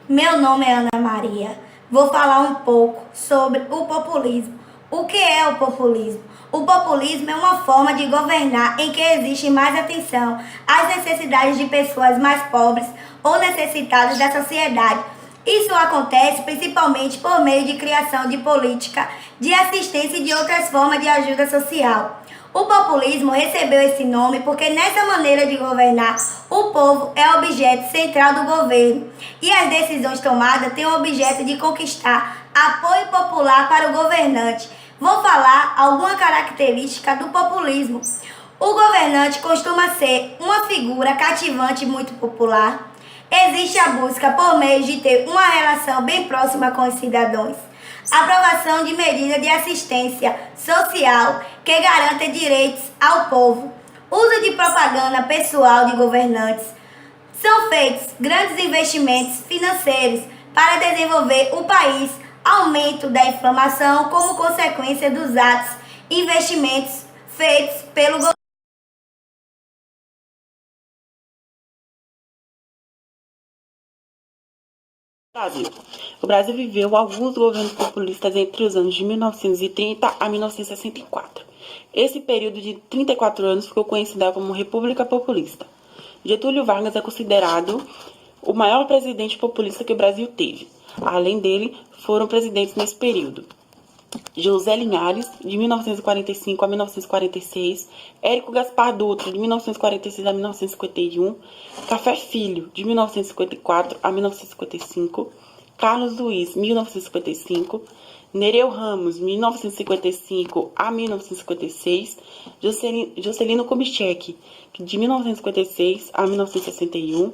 Meu nome é Ana Maria. Vou falar um pouco sobre o populismo. O que é o populismo? O populismo é uma forma de governar em que existe mais atenção às necessidades de pessoas mais pobres ou necessitadas da sociedade. Isso acontece principalmente por meio de criação de política de assistência e de outras formas de ajuda social. O populismo recebeu esse nome porque nessa maneira de governar, o povo é o objeto central do governo e as decisões tomadas têm o objeto de conquistar apoio popular para o governante. Vou falar alguma característica do populismo. O governante costuma ser uma figura cativante e muito popular. Existe a busca por meio de ter uma relação bem próxima com os cidadãos. Aprovação de medidas de assistência social que garantem direitos ao povo. Uso de propaganda pessoal de governantes. São feitos grandes investimentos financeiros para desenvolver o país. Aumento da inflação como consequência dos atos e investimentos feitos pelo governo. Brasil. O Brasil viveu alguns governos populistas entre os anos de 1930 a 1964. Esse período de 34 anos ficou conhecido como República Populista. Getúlio Vargas é considerado o maior presidente populista que o Brasil teve. Além dele, foram presidentes nesse período José Linhares, de 1945 a 1946, Érico Gaspar Dutra, de 1946 a 1951, Café Filho, de 1954 a 1955, Carlos Luiz, 1955, Nereu Ramos, 1955 a 1956, Juscelino Kubitschek, de 1956 a 1961,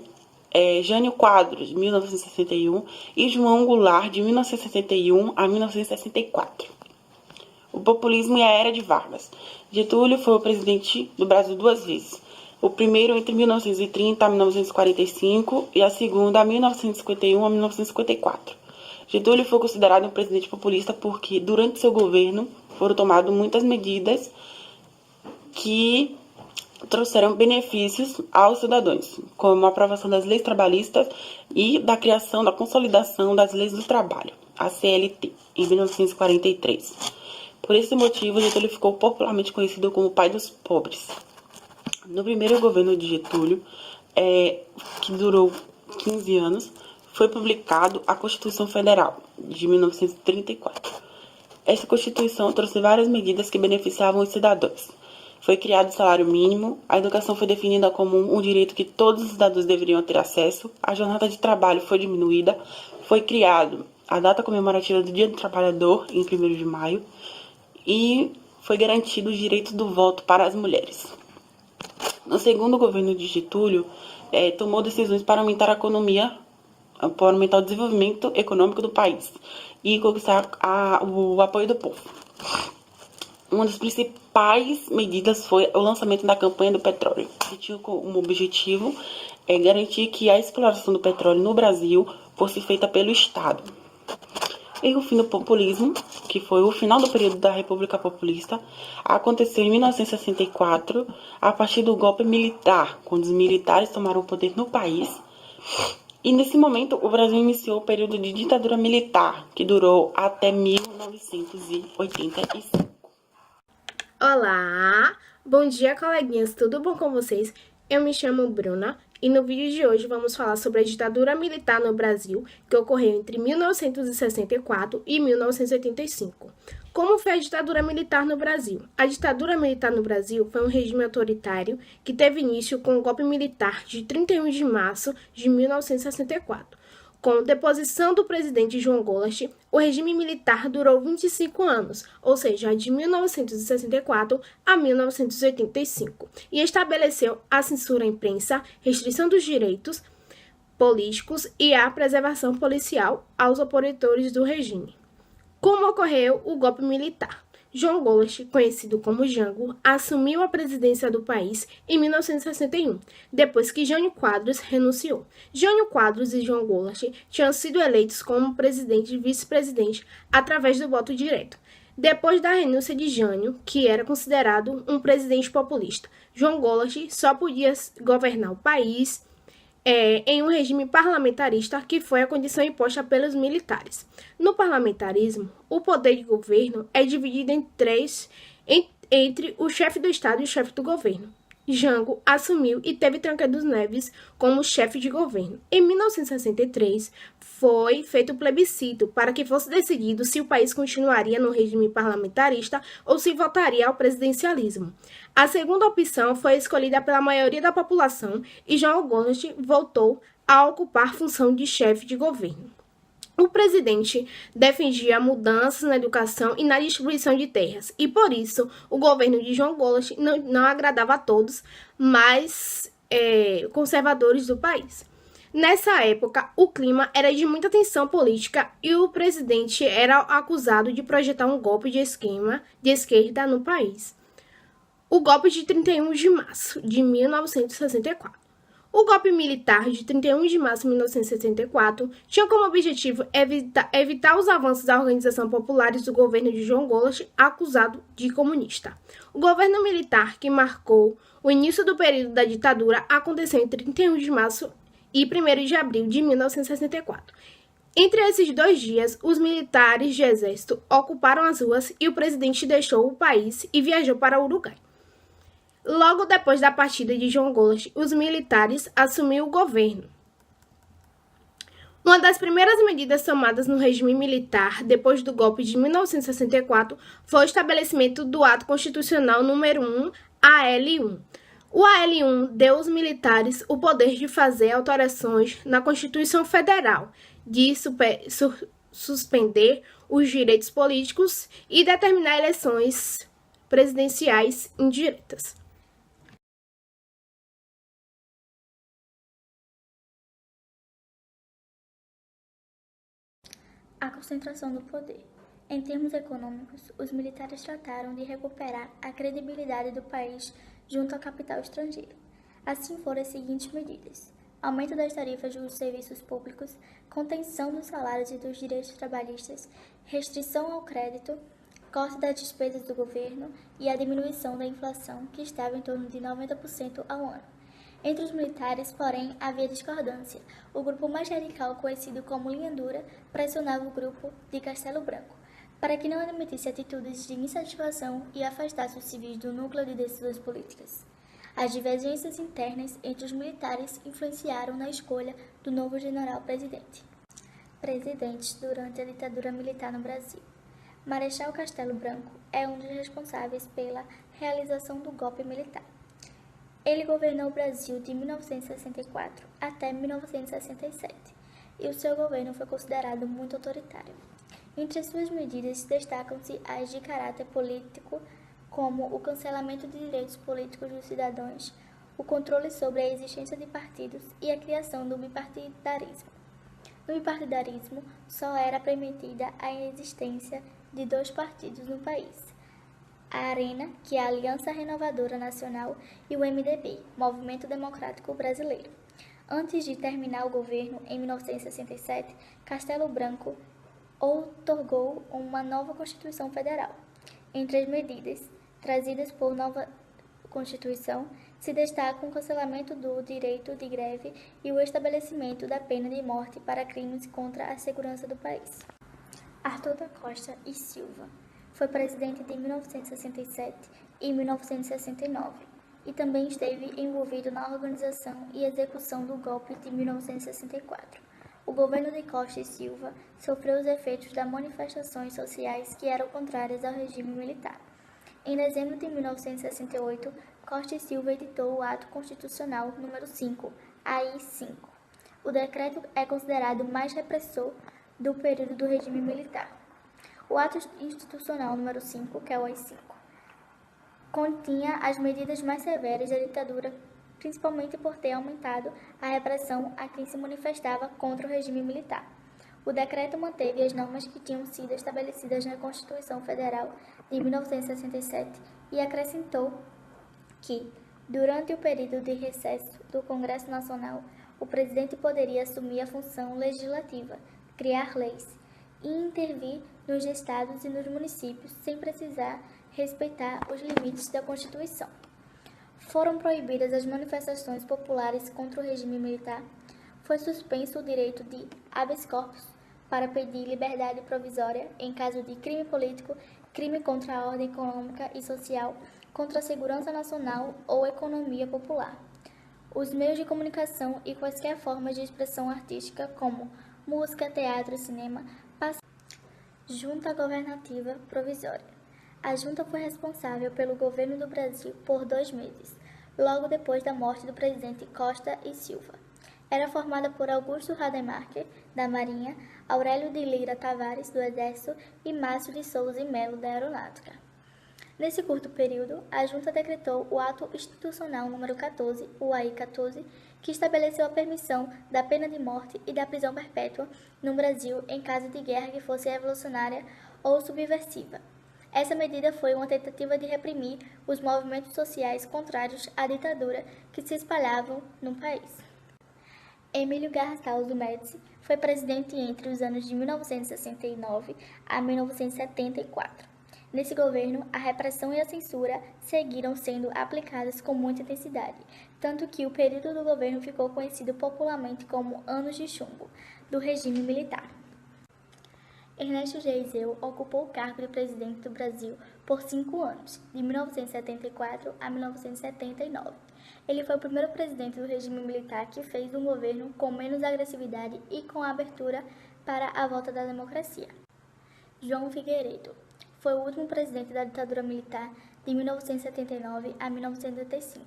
Jânio Quadros, de 1961, e João Goulart, de 1961 a 1964. O populismo e a era de Vargas. Getúlio foi o presidente do Brasil duas vezes. O primeiro entre 1930 a 1945 e a segunda a 1951 a 1954. Getúlio foi considerado um presidente populista porque, durante seu governo, foram tomadas muitas medidas que trouxeram benefícios aos cidadãos, como a aprovação das leis trabalhistas e da criação, da consolidação das leis do trabalho, a CLT, em 1943. Por esse motivo, Getúlio ficou popularmente conhecido como o pai dos pobres. No primeiro governo de Getúlio, que durou 15 anos, foi publicado a Constituição Federal, de 1934. Essa Constituição trouxe várias medidas que beneficiavam os cidadãos. Foi criado o salário mínimo, a educação foi definida como um direito que todos os cidadãos deveriam ter acesso, a jornada de trabalho foi diminuída, foi criado a data comemorativa do Dia do Trabalhador, em 1º de maio, e foi garantido o direito do voto para as mulheres. No segundo governo de Getúlio, tomou decisões para aumentar a economia, para aumentar o desenvolvimento econômico do país e conquistar o apoio do povo. Uma das principais medidas foi o lançamento da campanha do petróleo, que tinha como objetivo garantir que a exploração do petróleo no Brasil fosse feita pelo Estado. E o fim do populismo, que foi o final do período da República Populista, aconteceu em 1964, a partir do golpe militar, quando os militares tomaram o poder no país. E nesse momento, o Brasil iniciou o período de ditadura militar, que durou até 1985. Olá! Bom dia, coleguinhas! Tudo bom com vocês? Eu me chamo Bruna e no vídeo de hoje vamos falar sobre a ditadura militar no Brasil, que ocorreu entre 1964 e 1985. Como foi a ditadura militar no Brasil? A ditadura militar no Brasil foi um regime autoritário que teve início com o golpe militar de 31 de março de 1964. Com a deposição do presidente João Goulart, o regime militar durou 25 anos, ou seja, de 1964 a 1985, e estabeleceu a censura à imprensa, restrição dos direitos políticos e a preservação policial aos opositores do regime. Como ocorreu o golpe militar? João Goulart, conhecido como Jango, assumiu a presidência do país em 1961, depois que Jânio Quadros renunciou. Jânio Quadros e João Goulart tinham sido eleitos como presidente e vice-presidente através do voto direto. Depois da renúncia de Jânio, que era considerado um presidente populista, João Goulart só podia governar o país em um regime parlamentarista, que foi a condição imposta pelos militares. No parlamentarismo, o poder de governo é dividido em três, entre o chefe do Estado e o chefe do governo. Jango assumiu e teve Tancredo Neves como chefe de governo. Em 1963, foi feito o plebiscito para que fosse decidido se o país continuaria no regime parlamentarista ou se voltaria ao presidencialismo. A segunda opção foi escolhida pela maioria da população e João Goulart voltou a ocupar a função de chefe de governo. O presidente defendia mudanças na educação e na distribuição de terras, e por isso o governo de João Goulart não agradava a todos, mas conservadores do país. Nessa época, o clima era de muita tensão política e o presidente era acusado de projetar um golpe de esquerda no país. O golpe de 31 de março de 1964. O golpe militar de 31 de março de 1964 tinha como objetivo evitar os avanços da organização populares do governo de João Goulart, acusado de comunista. O governo militar, que marcou o início do período da ditadura, aconteceu em 31 de março e 1º de abril de 1964. Entre esses 2 dias, os militares de exército ocuparam as ruas e o presidente deixou o país e viajou para o Uruguai. Logo depois da partida de João Goulart, os militares assumiram o governo. Uma das primeiras medidas tomadas no regime militar depois do golpe de 1964 foi o estabelecimento do Ato Constitucional número 1, AL1. O AL1 deu aos militares o poder de fazer alterações na Constituição Federal, de suspender os direitos políticos e determinar eleições presidenciais indiretas. A concentração do poder. Em termos econômicos, os militares trataram de recuperar a credibilidade do país junto ao capital estrangeiro. Assim foram as seguintes medidas: aumento das tarifas dos serviços públicos, contenção dos salários e dos direitos trabalhistas, restrição ao crédito, corte das despesas do governo e a diminuição da inflação, que estava em torno de 90% ao ano. Entre os militares, porém, havia discordância. O grupo mais radical, conhecido como Linha Dura, pressionava o grupo de Castelo Branco para que não admitisse atitudes de insatisfação e afastasse os civis do núcleo de decisões políticas. As divergências internas entre os militares influenciaram na escolha do novo general-presidente. Presidentes durante a ditadura militar no Brasil. Marechal Castelo Branco é um dos responsáveis pela realização do golpe militar. Ele governou o Brasil de 1964 até 1967 e o seu governo foi considerado muito autoritário. Entre suas medidas destacam-se as de caráter político, como o cancelamento de direitos políticos dos cidadãos, o controle sobre a existência de partidos e a criação do bipartidarismo. No bipartidarismo, só era permitida a existência de 2 partidos no país: a Arena, que é a Aliança Renovadora Nacional, e o MDB, Movimento Democrático Brasileiro. Antes de terminar o governo, em 1967, Castelo Branco outorgou uma nova Constituição Federal. Entre as medidas trazidas por nova Constituição, se destacam o cancelamento do direito de greve e o estabelecimento da pena de morte para crimes contra a segurança do país. Arthur da Costa e Silva foi presidente de 1967 e 1969 e também esteve envolvido na organização e execução do golpe de 1964. O governo de Costa e Silva sofreu os efeitos das manifestações sociais que eram contrárias ao regime militar. Em dezembro de 1968, Costa e Silva editou o Ato Constitucional número 5, AI-5. O decreto é considerado o mais repressor do período do regime militar. O Ato Institucional número 5, que é o AI-5, continha as medidas mais severas da ditadura, principalmente por ter aumentado a repressão a quem se manifestava contra o regime militar. O decreto manteve as normas que tinham sido estabelecidas na Constituição Federal de 1967 e acrescentou que, durante o período de recesso do Congresso Nacional, o presidente poderia assumir a função legislativa, criar leis e intervir nos estados e nos municípios sem precisar respeitar os limites da Constituição. Foram proibidas as manifestações populares contra o regime militar. Foi suspenso o direito de habeas corpus para pedir liberdade provisória em caso de crime político, crime contra a ordem econômica e social, contra a segurança nacional ou economia popular. Os meios de comunicação e quaisquer formas de expressão artística, como música, teatro e cinema, Junta Governativa Provisória. A junta foi responsável pelo governo do Brasil por 2 meses, logo depois da morte do presidente Costa e Silva. Era formada por Augusto Rademacher, da Marinha, Aurélio de Lira Tavares, do Exército, e Márcio de Souza e Melo, da Aeronáutica. Nesse curto período, a junta decretou o Ato Institucional número 14, o AI 14, que estabeleceu a permissão da pena de morte e da prisão perpétua no Brasil em caso de guerra que fosse revolucionária ou subversiva. Essa medida foi uma tentativa de reprimir os movimentos sociais contrários à ditadura que se espalhavam no país. Emílio Gonçalves Médici foi presidente entre os anos de 1969 a 1974. Nesse governo, a repressão e a censura seguiram sendo aplicadas com muita intensidade, tanto que o período do governo ficou conhecido popularmente como Anos de Chumbo, do regime militar. Ernesto Geisel ocupou o cargo de presidente do Brasil por 5 anos, de 1974 a 1979. Ele foi o primeiro presidente do regime militar que fez um governo com menos agressividade e com abertura para a volta da democracia. João Figueiredo foi o último presidente da ditadura militar de 1979 a 1985.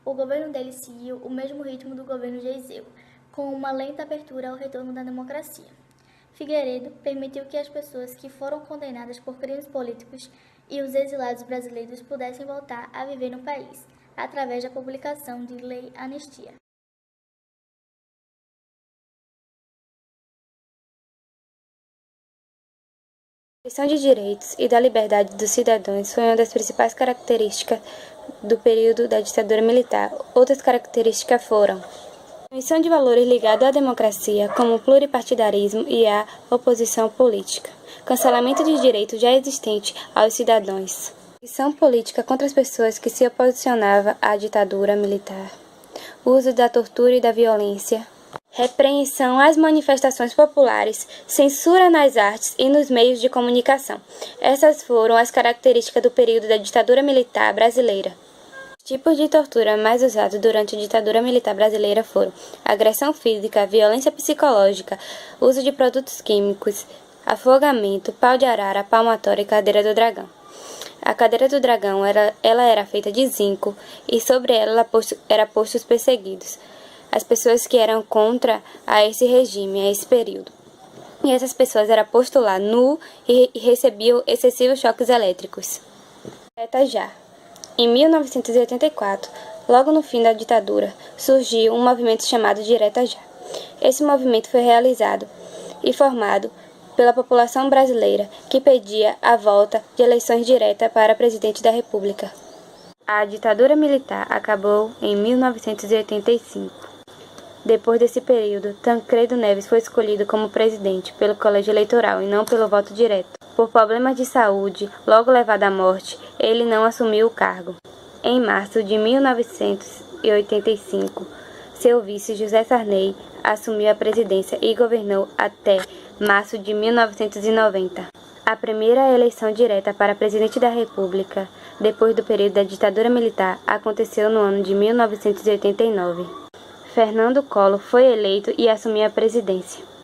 O governo dele seguiu o mesmo ritmo do governo Geisel, com uma lenta abertura ao retorno da democracia. Figueiredo permitiu que as pessoas que foram condenadas por crimes políticos e os exilados brasileiros pudessem voltar a viver no país, através da publicação de Lei Anistia. A questão de direitos e da liberdade dos cidadãos foi uma das principais características do período da ditadura militar. Outras características foram a missão de valores ligados à democracia, como o pluripartidarismo e a oposição política, cancelamento de direitos já existentes aos cidadãos, perseguição política contra as pessoas que se oposicionavam à ditadura militar, uso da tortura e da violência, repreensão às manifestações populares, censura nas artes e nos meios de comunicação. Essas foram as características do período da ditadura militar brasileira. Os tipos de tortura mais usados durante a ditadura militar brasileira foram agressão física, violência psicológica, uso de produtos químicos, afogamento, pau de arara, palmatória e cadeira do dragão. A cadeira do dragão era feita de zinco e sobre ela era posto os perseguidos, as pessoas que eram contra a esse regime, a esse período. E essas pessoas eram postas lá nu e recebiam excessivos choques elétricos. Direta Já. Em 1984, logo no fim da ditadura, surgiu um movimento chamado Direta Já. Esse movimento foi realizado e formado pela população brasileira que pedia a volta de eleições diretas para presidente da República. A ditadura militar acabou em 1985. Depois desse período, Tancredo Neves foi escolhido como presidente pelo colégio eleitoral e não pelo voto direto. Por problemas de saúde, logo levado à morte, ele não assumiu o cargo. Em março de 1985, seu vice José Sarney assumiu a presidência e governou até março de 1990. A primeira eleição direta para presidente da República, depois do período da ditadura militar, aconteceu no ano de 1989. Fernando Collor foi eleito e assumiu a presidência.